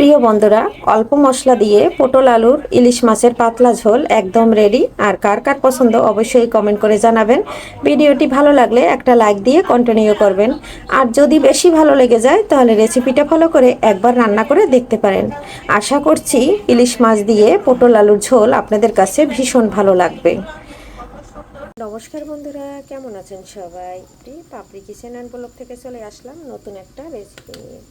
প্রিয় বন্ধুরা, অল্প মশলা দিয়ে পটল আলুর ইলিশ মাছের পাতলা ঝোল একদম রেডি। আর কার কার পছন্দ অবশ্যই কমেন্ট করে জানাবেন। ভিডিওটি ভালো লাগলে একটা লাইক দিয়ে কন্টিনিউ করবেন। আর যদি বেশি ভালো লেগে যায় তাহলে রেসিপিটা ফলো করে একবার রান্না করে দেখতে পারেন। আশা করছি ইলিশ মাছ দিয়ে পটল আলুর ঝোল আপনাদের কাছে ভীষণ ভালো লাগবে। নমস্কার বন্ধুরা, কেমন আছেন সবাই? পাপড়ি কিচেন অ্যান্ড ব্লগ থেকে চলে আসলাম নতুন একটা রেসিপি নিয়ে।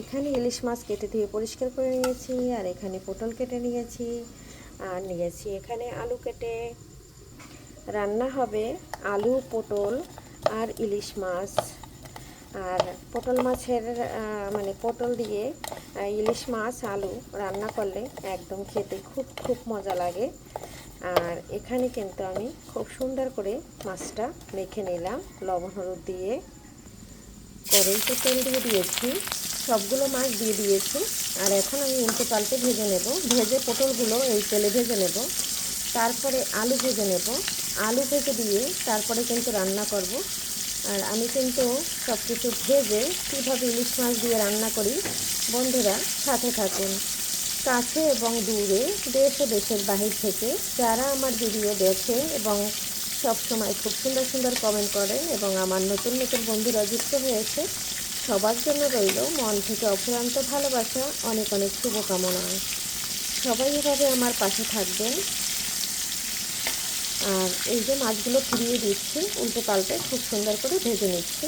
এখানে ইলিশ মাছ কেটে ধুয়ে পরিষ্কার করে নিয়েছি, আর এখানে পটল কেটে নিয়েছি, আর নিয়েছি এখানে আলু কেটে। রান্না হবে আলু, পটল আর ইলিশ মাছ। আর পটল মাছের মানে পটল দিয়ে ইলিশ মাছ আলু রান্না করলে একদম খেতে খুব খুব মজা লাগে। আর এখানে কিন্তু আমি খুব সুন্দর করে মাছটা মেখে নিলাম লবণ হলুদ দিয়ে। কড়াইতে তেল দিয়ে দিয়েছি, সবগুলো মাছ দিয়ে দিয়েছি। আর এখন আমি উল্টে পাল্টে ভেজে নেব। ভেজে পটলগুলো এই তেলে ভেজে নেব, তারপরে আলু ভেজে নেব। আলু ভেজে দিয়ে তারপরে কিন্তু রান্না করব। আর আমি কিন্তু সব কিছু ভেজে কীভাবে ইলিশ মাছ দিয়ে রান্না করি বন্ধুরা সাথে থাকুন। কাছে এবং দূরে, দেশ ও দেশের বাহির থেকে যারা আমার ভিডিও দেখেন এবং সব সময় খুব সুন্দর সুন্দর কমেন্ট করেন এবং আমার নতুন নতুন বন্ধুরা যুক্ত হয়েছে, সবার জন্য রইল মন থেকে অফুরন্ত ভালোবাসা, অনেক অনেক শুভকামনা। সবাই এভাবে আমার পাশে থাকবেন। আর এই যে মাছগুলো ফিরিয়ে দিচ্ছি উল্টে পাল্টে, খুব সুন্দর করে ভেজে নিচ্ছি।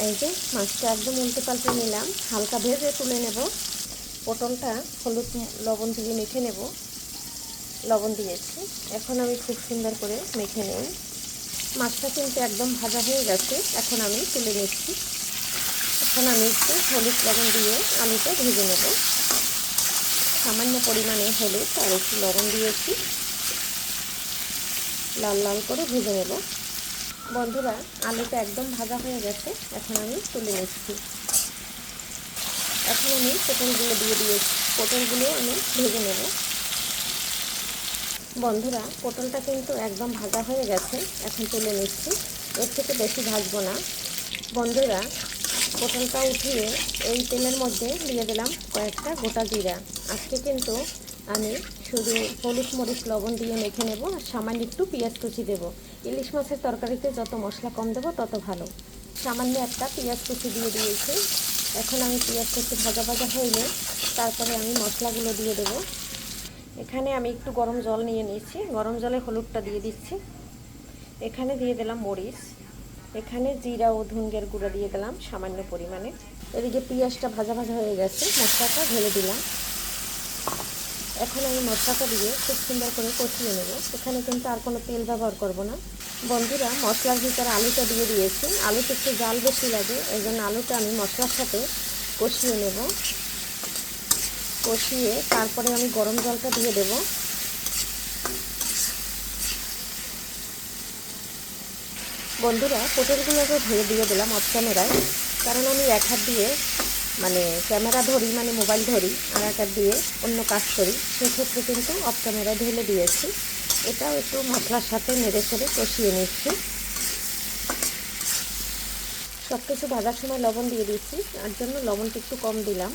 এই যে মাছটা একদম উল্টে পাল্টে নিলাম, হালকা ভেজে তুলে নেব। পটলটা হলুদ লবণ দিয়ে মেখে নেব। লবণ দিয়েছি, এখন আমি খুব সুন্দর করে মেখে নেব। মাছটা কিন্তু একদম ভাজা হয়ে গেছে, এখন আমি তুলে নিচ্ছি। এখন আমি একটু হলুদ লবণ দিয়ে আলুটা ভেজে নেব। সামান্য পরিমাণে হলুদ আর একটু লবণ দিয়েছি, লাল লাল করে ভেজে নেব। বন্ধুরা, আলুটা একদম ভাজা হয়ে গেছে, এখন আমি তুলে নিচ্ছি। এখন আমি পটলগুলো দিয়ে দিয়েছি, পটলগুলো আমি ভেজে নেব। বন্ধুরা, পটলটা কিন্তু একদম ভাজা হয়ে গেছে, এখন তুলে নিচ্ছি। এর থেকে বেশি ভাজবো না। বন্ধুরা, পটলটা উঠিয়ে এই তেলের মধ্যে দিয়ে দিলাম কয়েকটা গোটা জিরা। আজকে কিন্তু আমি শুধু হলুদ মরিচ লবণ দিয়ে মেখে নেব, আর সামান্য একটু পেঁয়াজ কুচি দেবো। ইলিশ মাছের তরকারিতে যত মশলা কম দেবো তত ভালো। সামান্য একটা পেঁয়াজ কুচি দিয়ে দিয়েছি। এখন আমি পেঁয়াজ কুচি ভাজা ভাজা হইলে তারপরে আমি মশলাগুলো দিয়ে দেবো। এখানে আমি একটু গরম জল নিয়ে নিয়েছি, গরম জলে হলুদটা দিয়ে দিচ্ছি। এখানে দিয়ে দিলাম মরিচ, এখানে জিরা ও ধনিয়ার গুঁড়া দিয়ে দিলাম সামান্য পরিমাণে। এদিকে পেঁয়াজটা ভাজা ভাজা হয়ে গেছে, মশলাটা ঢেলে দিলাম। এখন আমি মশলাটা দিয়ে খুব সুন্দর করে কষিয়ে নেব। এখানে কিন্তু আর কোনো তেল ব্যবহার করব না। বন্ধুরা, মশলার ভিতরে আলুটা দিয়ে দিয়েছি। আলুতে একটু জাল বেশি লাগে, এই জন্য আলুটা আমি মশলার সাথে কষিয়ে নেব। কষিয়ে তারপরে আমি গরম জলটা দিয়ে দেব। বন্ধুরা, পটলগুলোকে ধুয়ে দিয়ে দিলাম অফ ক্যামেরায়, কারণ আমি এক হাত দিয়ে মানে ক্যামেরা ধরি, মানে মোবাইল ধরি, আর এক হাত দিয়ে অন্য কাজ করি। সেক্ষেত্রে কিন্তু অফ ক্যামেরায় ঢেলে দিয়েছি। এটাও একটু মশলার সাথে নেড়ে চেড়ে কষিয়ে নিচ্ছি। সব কিছু ভাজার সময় লবণ দিয়ে দিচ্ছি, তার জন্য লবণটা একটু কম দিলাম।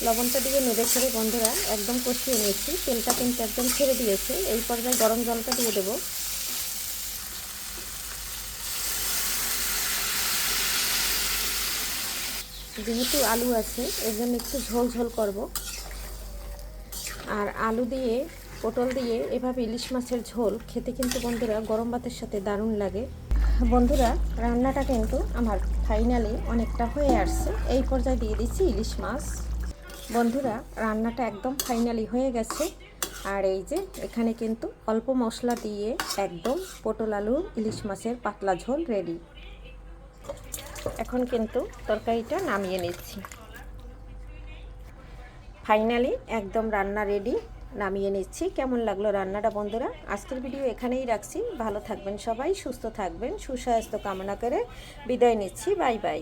লবণটা দিয়ে নেড়ে ছেড়ে বন্ধুরা একদম কষিয়ে নিচ্ছি। তেলটা কিন্তু একদম ছেড়ে দিয়েছে। এই পর্যায়ে গরম জলটা দিয়ে দেবো। যেহেতু আলু আছে এর জন্য একটু ঝোল ঝোল করব। আর আলু দিয়ে পটল দিয়ে এভাবে ইলিশ মাছের ঝোল খেতে কিন্তু বন্ধুরা গরম ভাতের সাথে দারুণ লাগে। বন্ধুরা, রান্নাটা কিন্তু আমার ফাইনালি অনেকটা হয়ে আসছে। এই পর্যায়ে দিয়ে দিচ্ছি ইলিশ মাছ। বন্ধুরা, রান্নাটা একদম ফাইনালি হয়ে গেছে। আর এই যে এখানে কিন্তু অল্প মশলা দিয়ে একদম পটল আলু ইলিশ মাছের পাতলা ঝোল রেডি। এখন কিন্তু তরকারিটা নামিয়ে নিচ্ছি। ফাইনালি একদম রান্না রেডি, নামিয়ে নিচ্ছি। কেমন লাগলো রান্নাটা বন্ধুরা? আজকের ভিডিও এখানেই রাখছি। ভালো থাকবেন সবাই, সুস্থ থাকবেন, সুস্বাস্থ্য কামনা করে বিদায় নিচ্ছি। Bye bye.